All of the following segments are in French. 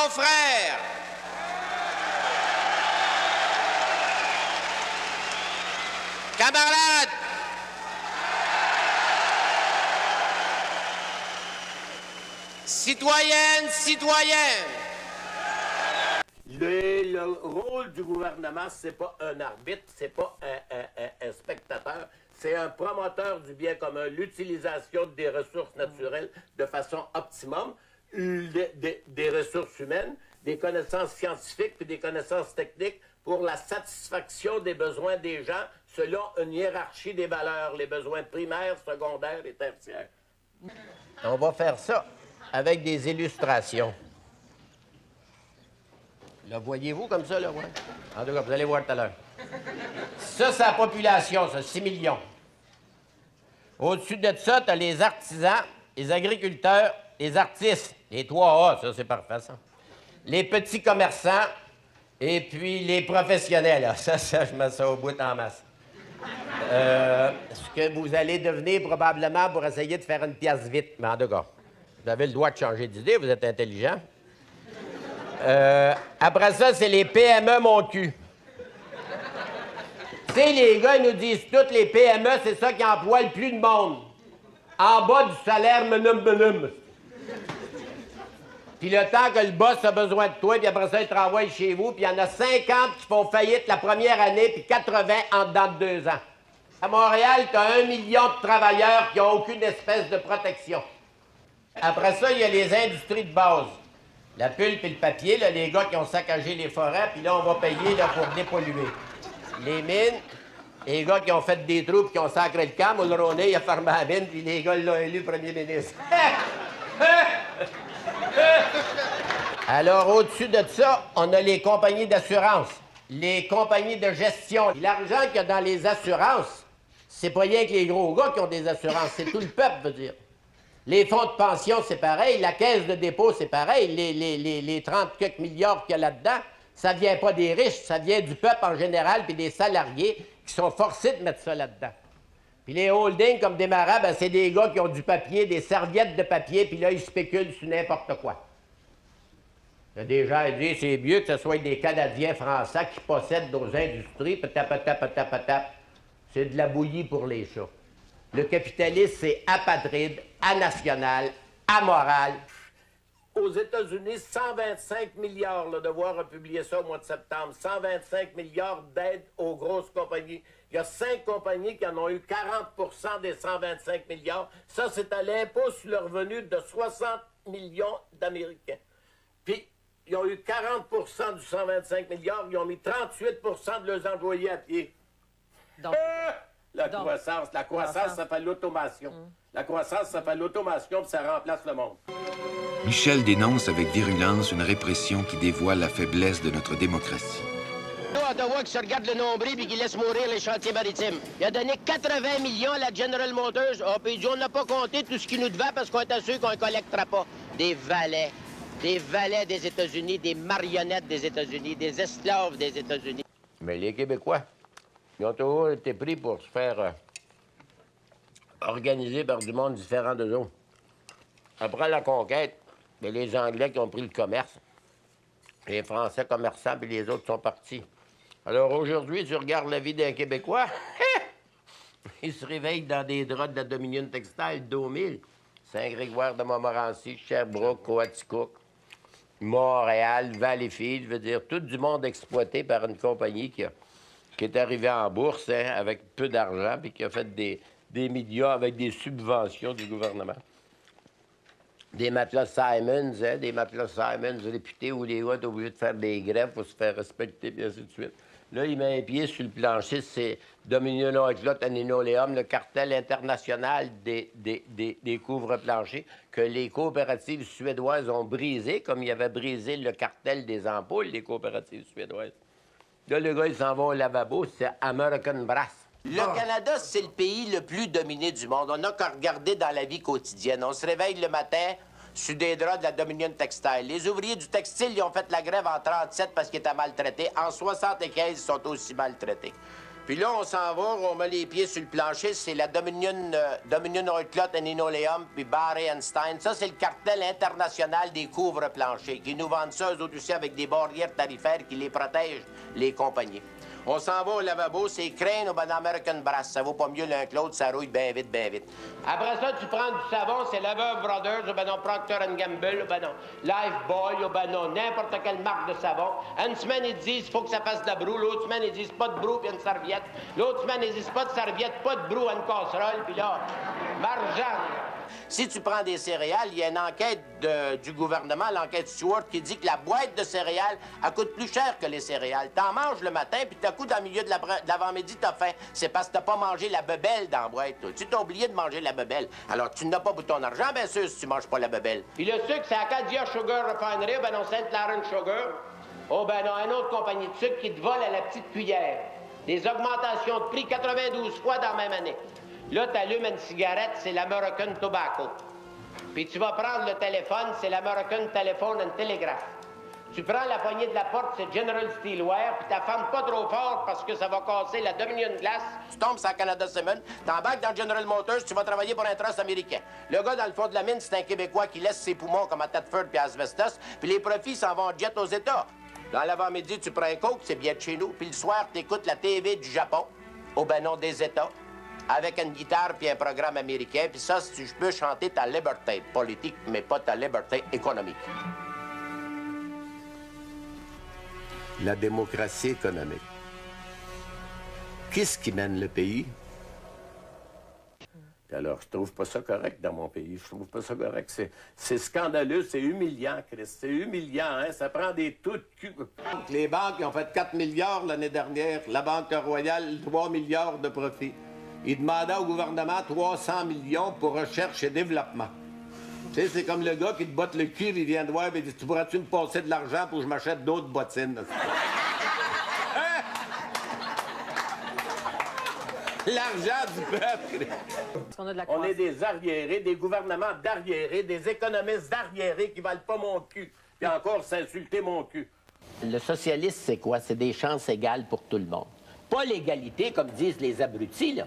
confrères, camarades, citoyennes, citoyens, le rôle du gouvernement, c'est pas un arbitre, c'est pas un spectateur, c'est un promoteur du bien commun, l'utilisation des ressources naturelles de façon optimum, des ressources humaines, des connaissances scientifiques puis des connaissances techniques pour la satisfaction des besoins des gens selon une hiérarchie des valeurs, les besoins primaires, secondaires et tertiaires. On va faire ça avec des illustrations. Là, voyez-vous comme ça, là, ouais? En tout cas, vous allez voir tout à l'heure. Ça, c'est la population, ça, 6 millions. Au-dessus de ça, tu as les artisans, les agriculteurs, les artistes. Les 3A, ça, c'est parfait, ça. Les petits commerçants et puis les professionnels, là. Ça, je mets ça au bout en masse. Ce que vous allez devenir probablement pour essayer de faire une pièce vite. Mais en tout cas, vous avez le droit de changer d'idée, vous êtes intelligent. Après ça, c'est les PME mon cul. Tu sais, les gars, ils nous disent toutes les PME, c'est ça qui emploie le plus de monde. En bas du salaire menum. Puis le temps que le boss a besoin de toi, puis après ça, il te renvoie chez vous, puis il y en a 50 qui font faillite la première année, puis 80 en dedans de 2 ans. À Montréal, tu as 1 million de travailleurs qui n'ont aucune espèce de protection. Après ça, il y a les industries de base. La pulpe et le papier, là, les gars qui ont saccagé les forêts, puis là, on va payer là, pour dépolluer. Les mines, les gars qui ont fait des trous puis qui ont sacré le camp, Mulroney, il a fermé la mine, puis les gars l'ont élu premier ministre. Alors, au-dessus de ça, on a les compagnies d'assurance, les compagnies de gestion. L'argent qu'il y a dans les assurances, c'est pas rien que les gros gars qui ont des assurances, c'est tout le peuple, veut dire. Les fonds de pension, c'est pareil. La caisse de dépôt, c'est pareil. Les 30 quelques milliards qu'il y a là-dedans, ça vient pas des riches, ça vient du peuple en général puis des salariés qui sont forcés de mettre ça là-dedans. Puis les holdings, comme Desmarais, ben, c'est des gars qui ont du papier, des serviettes de papier, puis là, ils spéculent sur n'importe quoi. Il y a des gens qui disent c'est mieux que ce soit des Canadiens français qui possèdent nos industries, patap. C'est de la bouillie pour les chats. Le capitalisme, c'est apatride, anational, amoral. Aux États-Unis, 125 milliards, le Devoir a publié ça au mois de septembre, 125 milliards d'aides aux grosses compagnies. Il y a 5 compagnies qui en ont eu 40 des 125 milliards. Ça, c'est à l'impôt sur le revenu de 60 millions d'Américains. Puis, ils ont eu 40 du 125 milliards, ils ont mis 38 de leurs employés à pied. Donc, La croissance, ça fait l'automation. La croissance, ça fait l'automation, puis ça remplace le monde. Michel dénonce avec virulence une répression qui dévoile la faiblesse de notre démocratie. Ottawa qui se regarde le nombril et qui laisse mourir les chantiers maritimes. Il a donné 80 millions à la General Motors. Ah, puis il dit, on n'a pas compté tout ce qu'il nous devait parce qu'on est assuré qu'on ne collectera pas. Des valets des États-Unis, des marionnettes des États-Unis, des esclaves des États-Unis. Mais les Québécois, ils ont toujours été pris pour se faire organiser par du monde différent d'eux autres. Après la conquête, il y a les Anglais qui ont pris le commerce. Les Français commerçants, puis les autres sont partis. Alors aujourd'hui, tu regardes la vie d'un Québécois, il se réveille dans des draps de la Dominion Textile, 2000. Saint-Grégoire de Montmorency, Sherbrooke, Coaticook, Montréal, Valleyfield, veut dire tout du monde exploité par une compagnie qui est arrivée en bourse hein, avec peu d'argent puis qui a fait des millions avec des subventions du gouvernement. Des matelas Simons, hein, des matelas Simons réputés où les gars sont obligés de faire des grèves pour se faire respecter, puis ainsi de suite. Là, il met un pied sur le plancher, c'est Dominion Lodgelot and Linoleum, le cartel international des couvre-planchers que les coopératives suédoises ont brisé, comme il avait brisé le cartel des ampoules, les coopératives suédoises. Là, le gars, il s'en va au lavabo, c'est American Brass. Le Canada, c'est le pays le plus dominé du monde. On n'a qu'à regarder dans la vie quotidienne. On se réveille le matin sur des draps de la Dominion Textile. Les ouvriers du textile, ils ont fait la grève en 37 parce qu'ils étaient maltraités. En 75, ils sont aussi maltraités. Puis là, on s'en va, on met les pieds sur le plancher. C'est la Dominion Oilcloth and Linoleum, puis Barry Stein. Ça, c'est le cartel international des couvre-planchers qui nous vendent ça, eux autres aussi, avec des barrières tarifaires qui les protègent, les compagnies. On s'en va au lavabo, c'est Crane ou ben American Brass. Ça vaut pas mieux l'un que l'autre, ça rouille bien vite, bien vite. Après ça, tu prends du savon, c'est Lever Brothers, ou ben non, Procter & Gamble, ou ben non, Lifebuoy, ou ben non, n'importe quelle marque de savon. Une semaine, ils disent, il faut que ça fasse de la broue. L'autre semaine, ils disent, pas de broue, puis une serviette. L'autre semaine, ils disent, pas de serviette, pas de broue, une casserole, puis là, margeant. Si tu prends des céréales, il y a une enquête du gouvernement, l'enquête Stewart, qui dit que la boîte de céréales, elle coûte plus cher que les céréales. T'en manges le matin, puis tout à coup, dans le milieu de l'avant-midi, t'as faim. C'est parce que t'as pas mangé la bebelle dans la boîte. Toi. Tu t'as oublié de manger la bebelle. Alors, tu n'as pas pour ton argent, bien sûr, si tu manges pas la bebelle. Puis le sucre, c'est Acadia Sugar Refinery, ben non, St. Lawrence Sugar. Oh, ben non, une autre compagnie de sucre qui te vole à la petite cuillère. Des augmentations de prix 92 fois dans la même année. Là, tu allumes une cigarette, c'est l'American Tobacco. Puis tu vas prendre le téléphone, c'est l'American Telephone and Telegraph. Tu prends la poignée de la porte, c'est General Steelware, puis t'affames pas trop fort parce que ça va casser la Dominion Glass. Tu tombes sur Canada Cement, t'embarques dans General Motors, tu vas travailler pour un trust américain. Le gars dans le fond de la mine, c'est un Québécois qui laisse ses poumons comme à Thetford puis à Asbestos, puis les profits s'en vont en jet aux États. Dans l'avant-midi, tu prends un coke, c'est bien de chez nous, puis le soir, t'écoutes la TV du Japon, au ben non des États, avec une guitare puis un programme américain. Puis ça, si je peux chanter ta liberté politique, mais pas ta liberté économique. La démocratie économique. Qu'est-ce qui mène le pays? Alors, je trouve pas ça correct dans mon pays. Je trouve pas ça correct. C'est scandaleux, c'est humiliant, Chris. C'est humiliant, hein? Ça prend des trous de cul. Les banques ont fait 4 milliards l'année dernière. La Banque Royale, 3 milliards de profit. Il demandait au gouvernement 300 millions pour recherche et développement. Tu sais, c'est comme le gars qui te botte le cul, il vient de voir, et il dit, tu pourras-tu me passer de l'argent pour que je m'achète d'autres bottines? Hein? L'argent du peuple. On est des arriérés, des gouvernements d'arriérés, des économistes d'arriérés qui valent pas mon cul. Puis encore s'insulter mon cul. Le socialisme, c'est quoi? C'est des chances égales pour tout le monde. Pas l'égalité, comme disent les abrutis, là.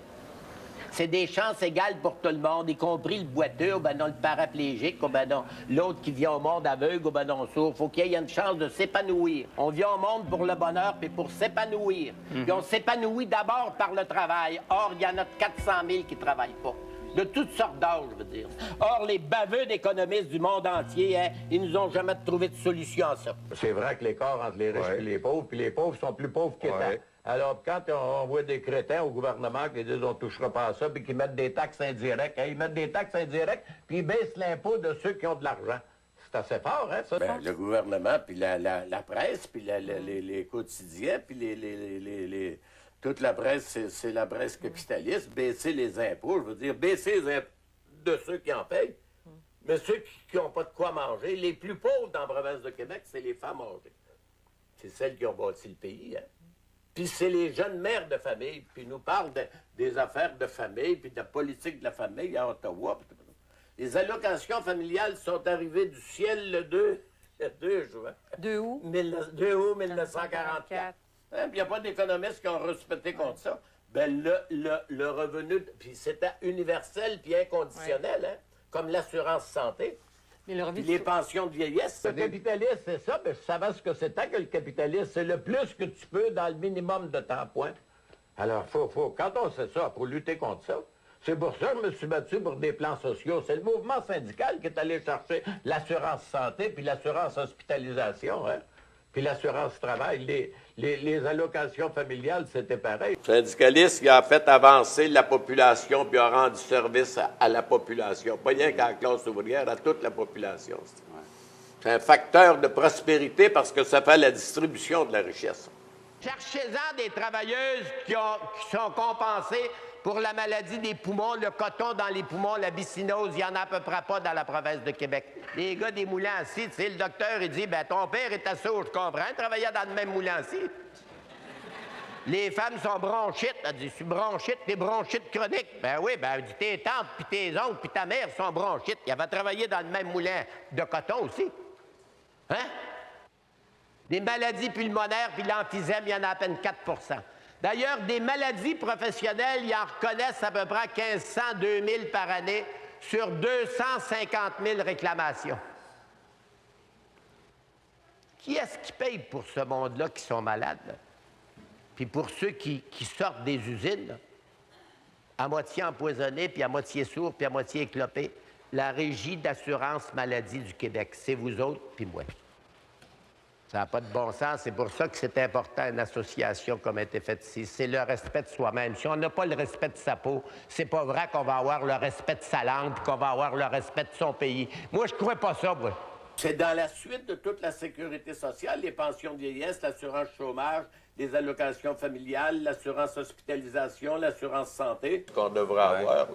C'est des chances égales pour tout le monde, y compris le boiteux, ou ben non, le paraplégique, ou ben non, l'autre qui vient au monde aveugle, ou ben non, sourd. Faut qu'il y ait une chance de s'épanouir. On vient au monde pour le bonheur, puis pour s'épanouir. Puis on s'épanouit d'abord par le travail. Or, il y en a 400 000 qui travaillent pas. De toutes sortes d'âges, je veux dire. Or, les baveux d'économistes du monde entier, hein, ils nous ont jamais trouvé de solution à ça. C'est vrai que l'écart entre les riches et les pauvres, puis les pauvres sont plus pauvres qu'étant. Alors, quand on voit des crétins au gouvernement qui disent on touchera pas à ça, puis qui mettent des taxes indirectes, hein, ils mettent des taxes indirectes, puis ils baissent l'impôt de ceux qui ont de l'argent. C'est assez fort, hein, ça? Ben, le gouvernement, puis la presse, puis les quotidiens, puis toute la presse, c'est la presse capitaliste. Baisser les impôts, je veux dire, baisser les impôts de ceux qui en payent, mais ceux qui n'ont pas de quoi manger. Les plus pauvres dans la province de Québec, c'est les femmes âgées. C'est celles qui ont bâti le pays, hein. Puis c'est les jeunes mères de famille, puis ils nous parlent des affaires de famille, puis de la politique de la famille à Ottawa. Les allocations familiales sont arrivées du ciel le 2 juin. 2 août? 2 août 1944. Hein, puis il n'y a pas d'économistes qui ont respecté contre ça. Ben le revenu, puis c'était universel puis inconditionnel, hein, comme l'assurance santé. Puis les pensions de vieillesse. Le capitalisme, c'est ça, mais je savais ce que c'était que le capitalisme. C'est le plus que tu peux dans le minimum de temps point. Alors, quand on sait ça, il faut lutter contre ça. C'est pour ça que je me suis battu pour des plans sociaux. C'est le mouvement syndical qui est allé chercher l'assurance santé puis l'assurance hospitalisation, hein? Puis l'assurance travail. Les allocations familiales, c'était pareil. Le syndicaliste, il a fait avancer la population puis a rendu service à la population. Pas rien qu'à la classe ouvrière, à toute la population. C'est un facteur de prospérité parce que ça fait la distribution de la richesse. Cherchez-en des travailleuses qui sont compensées pour la maladie des poumons, le coton dans les poumons, la bicinose, il n'y en a à peu près pas dans la province de Québec. Les gars des moulins-ci, tu sais, le docteur, il dit, ben ton père était sourd, je comprends, il travaillait dans le même moulin-ci. Les femmes sont bronchites. Elle dit, je suis bronchite, t'es bronchite chronique. Ben oui, ben elle dit, tes tantes, puis tes oncles, puis ta mère sont bronchites. Ils avaient travaillé dans le même moulin de coton aussi. Hein? Des maladies pulmonaires, puis l'emphysème, il y en a à peine 4 %. D'ailleurs, des maladies professionnelles, ils en reconnaissent à peu près 1500, 2000 par année sur 250 000 réclamations. Qui est-ce qui paye pour ce monde-là qui sont malades? Là? Puis pour ceux qui sortent des usines, là, à moitié empoisonnés, puis à moitié sourds, puis à moitié éclopés, la Régie d'assurance maladie du Québec, c'est vous autres, puis moi. Ça n'a pas de bon sens. C'est pour ça que c'est important, une association comme a été faite ici. C'est le respect de soi-même. Si on n'a pas le respect de sa peau, c'est pas vrai qu'on va avoir le respect de sa langue puis qu'on va avoir le respect de son pays. Moi, je ne crois pas ça, moi. C'est dans la suite de toute la sécurité sociale, les pensions de vieillesse, l'assurance chômage, les allocations familiales, l'assurance hospitalisation, l'assurance santé. Ce qu'on devrait avoir, là,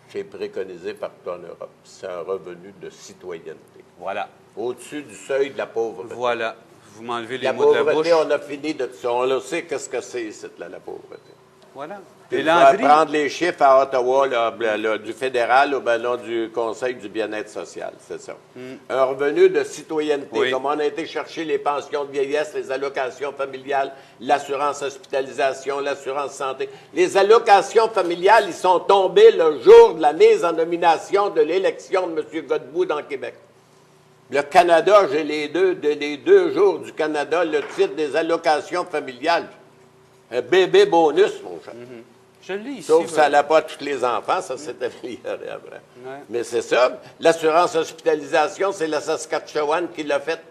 c'est préconisé partout en Europe. C'est un revenu de citoyenneté. Voilà. Au-dessus du seuil de la pauvreté. Voilà. Vous m'enlevez les La mots de la pauvreté, bouche. on a fini de ça. On le sait qu'est-ce que c'est, la pauvreté. Voilà. Puis Et vous allez Landry, prendre les chiffres à Ottawa, là, du fédéral ou ben non, du Conseil du bien-être social, c'est ça. Un revenu de citoyenneté, Oui. comme on a été chercher les pensions de vieillesse, les allocations familiales, l'assurance hospitalisation, l'assurance santé. Les allocations familiales, ils sont tombés le jour de la mise en nomination de l'élection de M. Godbout dans le Québec. Le Canada, j'ai les deux jours du Canada, le titre des allocations familiales. Un bébé bonus, mon cher. je le lis ici. Sauf que ça voilà. n'allait pas à tous les enfants, ça s'était amélioré après. Ouais. Mais c'est ça. L'assurance hospitalisation, c'est la Saskatchewan qui l'a fait.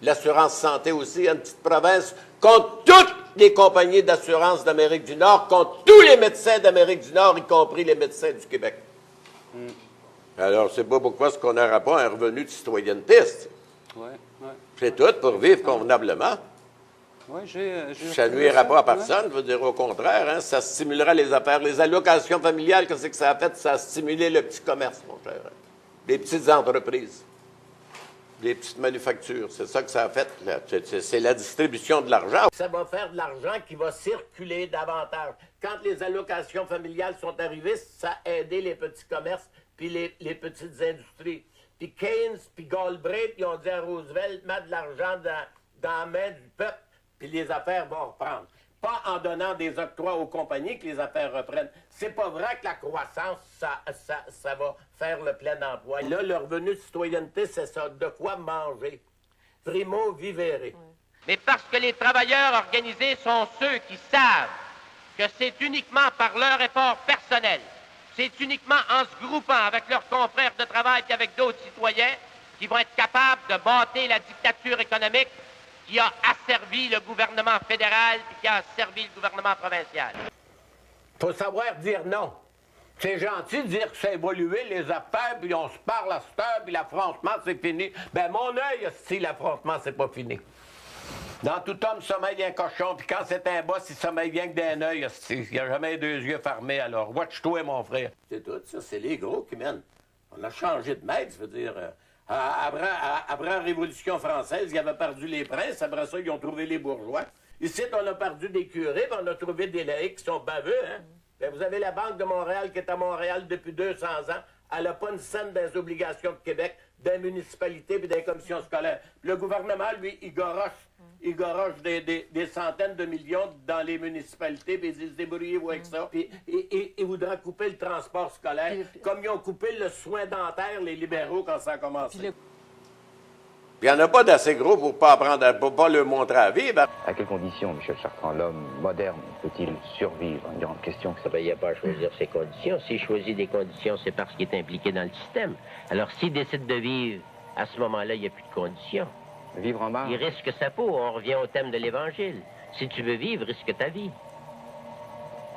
L'assurance santé aussi, une petite province, contre toutes les compagnies d'assurance d'Amérique du Nord, contre tous les médecins d'Amérique du Nord, y compris les médecins du Québec. Alors, c'est pas pourquoi est-ce qu'on n'aura pas un revenu de citoyenneté. Ouais, ouais. C'est tout pour vivre convenablement. Ouais, Ça ne nuira pas à personne, je veux dire au contraire, hein, ça stimulera les affaires. Les allocations familiales, qu'est-ce que ça a fait? Ça a stimulé le petit commerce, mon cher. Les petites entreprises, les petites manufactures, c'est ça que ça a fait. Là. C'est la distribution de l'argent. Ça va faire de l'argent qui va circuler davantage. Quand les allocations familiales sont arrivées, ça a aidé les petits commerces puis les petites industries. Puis Keynes puis Galbraith, ils ont dit à Roosevelt, mettre de l'argent dans la main du peuple, puis les affaires vont reprendre. Pas en donnant des octrois aux compagnies que les affaires reprennent. C'est pas vrai que la croissance, ça va faire le plein emploi. Là, le revenu de citoyenneté, c'est ça, de quoi manger. Primo vivere. Mais parce que les travailleurs organisés sont ceux qui savent que c'est uniquement par leur effort personnel, c'est uniquement en se groupant avec leurs confrères de travail et avec d'autres citoyens qui vont être capables de bâtir la dictature économique qui a asservi le gouvernement fédéral et qui a asservi le gouvernement provincial. Faut savoir dire non. C'est gentil de dire que ça a évolué, les affaires, puis on se parle à cette heure, puis l'affrontement, c'est fini. Ben, mon œil, si l'affrontement, c'est pas fini. Dans tout homme sommeille un cochon, puis quand c'est un boss, il sommeille bien que d'un œil, il n'y a jamais deux yeux fermés, alors. Watch-toi, mon frère. C'est tout ça, c'est les gros qui mènent. On a changé de maître, je veux dire. Après la Révolution française, ils avaient perdu les princes, après ça, ils ont trouvé les bourgeois. Ici, on a perdu des curés, puis on a trouvé des laïcs qui sont baveux, hein. Ben, vous avez la Banque de Montréal qui est à Montréal depuis 200 ans. Elle n'a pas une scène des obligations de Québec, des municipalités et des commissions scolaires. Le gouvernement, lui, il goroche des centaines de millions dans les municipalités, puis il dit, débrouillez-vous avec ça. Puis il voudra couper le transport scolaire, comme ils ont coupé le soin dentaire, les libéraux, quand ça a commencé. Il n'y en a pas d'assez gros pour pas apprendre, pour pas le montrer à vivre. À quelles conditions, Michel Chartrand, l'homme moderne peut-il survivre? Une grande question. Il n'y a pas à choisir ses conditions. S'il choisit des conditions, c'est parce qu'il est impliqué dans le système. Alors, s'il décide de vivre, à ce moment-là, il n'y a plus de conditions. Vivre en marge? Il risque sa peau. On revient au thème de l'Évangile. Si tu veux vivre, risque ta vie.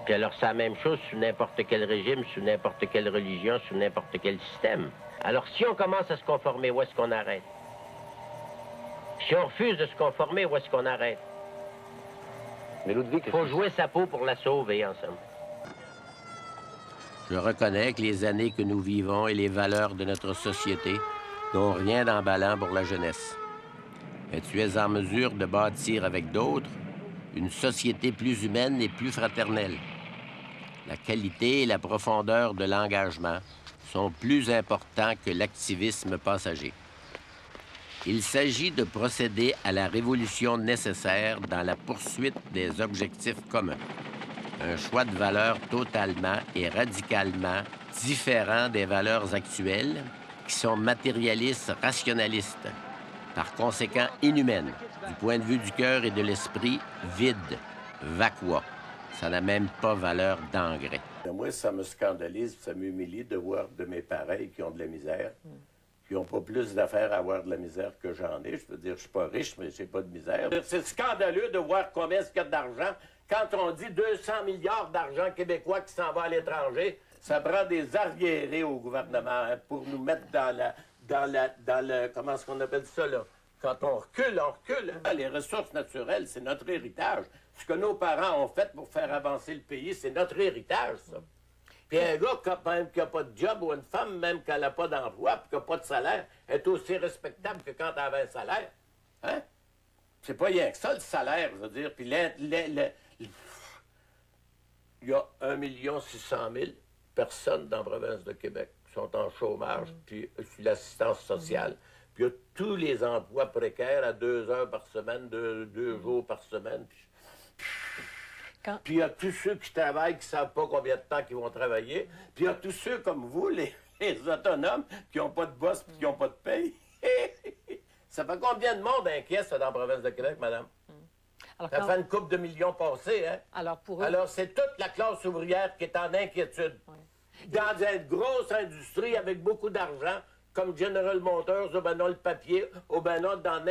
Puis alors, c'est la même chose sous n'importe quel régime, sous n'importe quelle religion, sous n'importe quel système. Alors, si on commence à se conformer, où est-ce qu'on arrête? Si on refuse de se conformer, où est-ce qu'on arrête? Mais Ludwig, Il faut jouer sa peau pour la sauver ensemble. Je reconnais que les années que nous vivons et les valeurs de notre société n'ont rien d'emballant pour la jeunesse. Mais tu es en mesure de bâtir avec d'autres une société plus humaine et plus fraternelle. La qualité et la profondeur de l'engagement sont plus importants que l'activisme passager. Il s'agit de procéder à la révolution nécessaire dans la poursuite des objectifs communs. Un choix de valeurs totalement et radicalement différent des valeurs actuelles, qui sont matérialistes, rationalistes, par conséquent inhumaines, du point de vue du cœur et de l'esprit, vides, vacuas. Ça n'a même pas valeur d'engrais. Moi, ça me scandalise, ça m'humilie de voir de mes pareils qui ont de la misère, qui n'ont pas plus d'affaires à avoir de la misère que j'en ai. Je veux dire, je suis pas riche, mais j'ai pas de misère. C'est scandaleux de voir combien il y a d'argent. Quand on dit 200 milliards d'argent québécois qui s'en va à l'étranger, ça prend des arriérés au gouvernement pour nous mettre dans le... Comment est-ce qu'on appelle ça, là? Quand on recule, on recule. Les ressources naturelles, c'est notre héritage. Ce que nos parents ont fait pour faire avancer le pays, c'est notre héritage, ça. Puis un gars qui n'a pas de job ou une femme, même qu'elle n'a pas d'emploi puis qui n'a pas de salaire, est aussi respectable que quand elle avait un salaire. Hein? C'est pas rien que ça, le salaire, je veux dire. Puis il y a 1 600 000 personnes dans la province de Québec qui sont en chômage, puis sur l'assistance sociale. Puis il y a tous les emplois précaires à 2 heures par semaine, 2 jours par semaine. Puis il y a tous ceux qui travaillent, qui ne savent pas combien de temps ils vont travailler. Puis il y a tous ceux comme vous, les autonomes, qui n'ont pas de boss et qui n'ont pas de paye. Ça fait combien de monde inquiet, ça, dans la province de Québec, madame? Alors, ça fait une couple de millions passés, hein? Alors, pour eux... Alors, c'est toute la classe ouvrière qui est en inquiétude. Ouais. Dans une grosse industrie avec beaucoup d'argent, comme General Motors, ou ben non, le papier, ou ben non, dans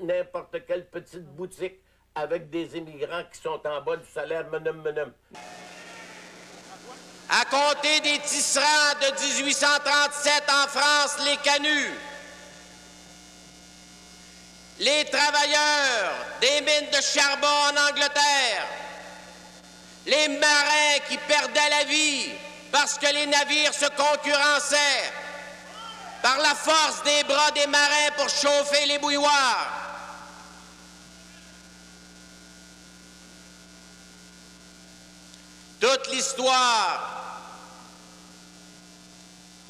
n'importe quelle petite boutique, avec des immigrants qui sont en bas du salaire menum. À compter des tisserands de 1837 en France, les canuts, les travailleurs des mines de charbon en Angleterre, les marins qui perdaient la vie parce que les navires se concurrençaient, par la force des bras des marins pour chauffer les bouilloires. Toute l'histoire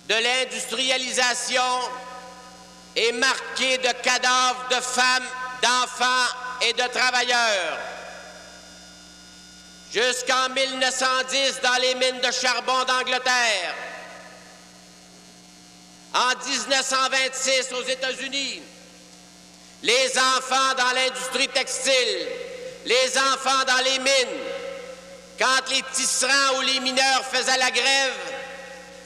de l'industrialisation est marquée de cadavres de femmes, d'enfants et de travailleurs. Jusqu'en 1910, dans les mines de charbon d'Angleterre. En 1926, aux États-Unis, les enfants dans l'industrie textile, les enfants dans les mines. Quand les tisserands ou les mineurs faisaient la grève,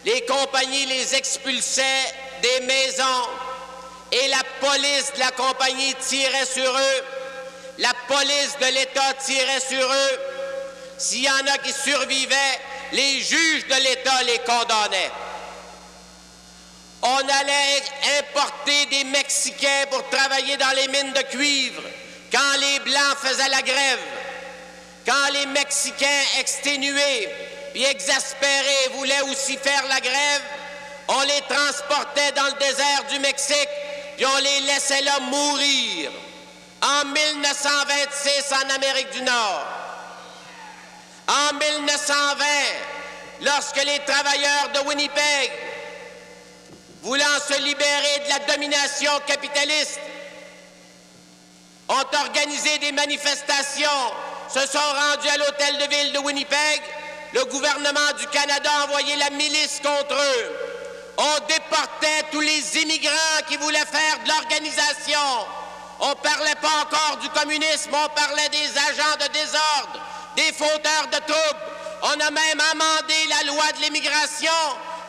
les compagnies les expulsaient des maisons et la police de la compagnie tirait sur eux, la police de l'État tirait sur eux. S'il y en a qui survivaient, les juges de l'État les condamnaient. On allait importer des Mexicains pour travailler dans les mines de cuivre quand les Blancs faisaient la grève. Quand les Mexicains exténués et exaspérés voulaient aussi faire la grève, on les transportait dans le désert du Mexique et on les laissait là mourir. En 1926, en Amérique du Nord. En 1920, lorsque les travailleurs de Winnipeg, voulant se libérer de la domination capitaliste, ont organisé des manifestations, se sont rendus à l'hôtel de ville de Winnipeg. Le gouvernement du Canada a envoyé la milice contre eux. On déportait tous les immigrants qui voulaient faire de l'organisation. On ne parlait pas encore du communisme, on parlait des agents de désordre, des fauteurs de troubles. On a même amendé la loi de l'immigration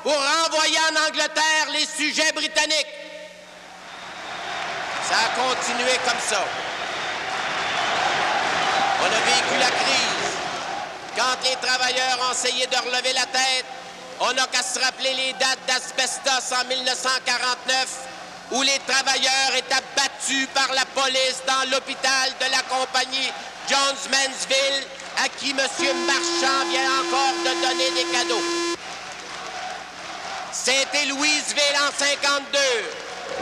pour renvoyer en Angleterre les sujets britanniques. Ça a continué comme ça. On a vécu la crise. Quand les travailleurs ont essayé de relever la tête, on n'a qu'à se rappeler les dates d'Asbestos en 1949, où les travailleurs étaient battus par la police dans l'hôpital de la compagnie Jones Mansfield, à qui M. Marchand vient encore de donner des cadeaux. C'était Louisville en 1952,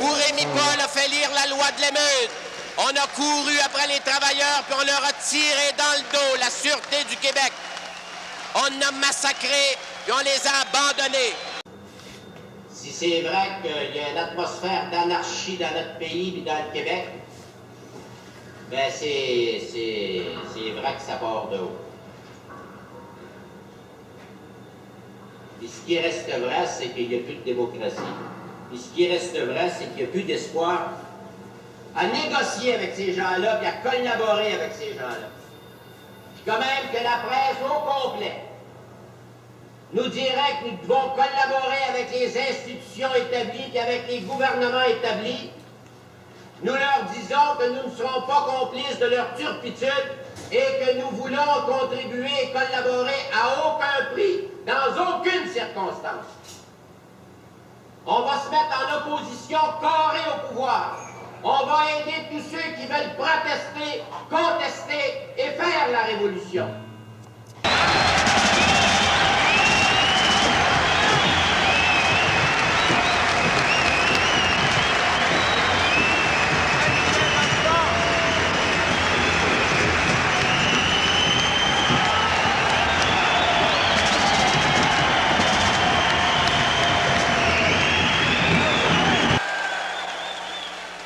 où Rémi Paul a fait lire la loi de l'émeute. On a couru après les travailleurs, puis on leur a tiré dans le dos la Sûreté du Québec. On a massacré, puis on les a abandonnés. Si c'est vrai qu'il y a une atmosphère d'anarchie dans notre pays et dans le Québec, ben c'est vrai que ça part de haut. Et ce qui reste vrai, c'est qu'il n'y a plus de démocratie. Et ce qui reste vrai, c'est qu'il n'y a plus d'espoir à négocier avec ces gens-là et à collaborer avec ces gens-là. Puis quand même que la presse au complet nous dirait que nous devons collaborer avec les institutions établies et avec les gouvernements établis, nous leur disons que nous ne serons pas complices de leur turpitude et que nous voulons contribuer et collaborer à aucun prix, dans aucune circonstance. On va se mettre en opposition carrée au pouvoir. On va aider tous ceux qui veulent protester, contester et faire la révolution.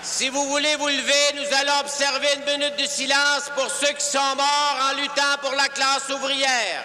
Si vous voulez vous lever, nous allons observer une minute de silence pour ceux qui sont morts en luttant pour la classe ouvrière.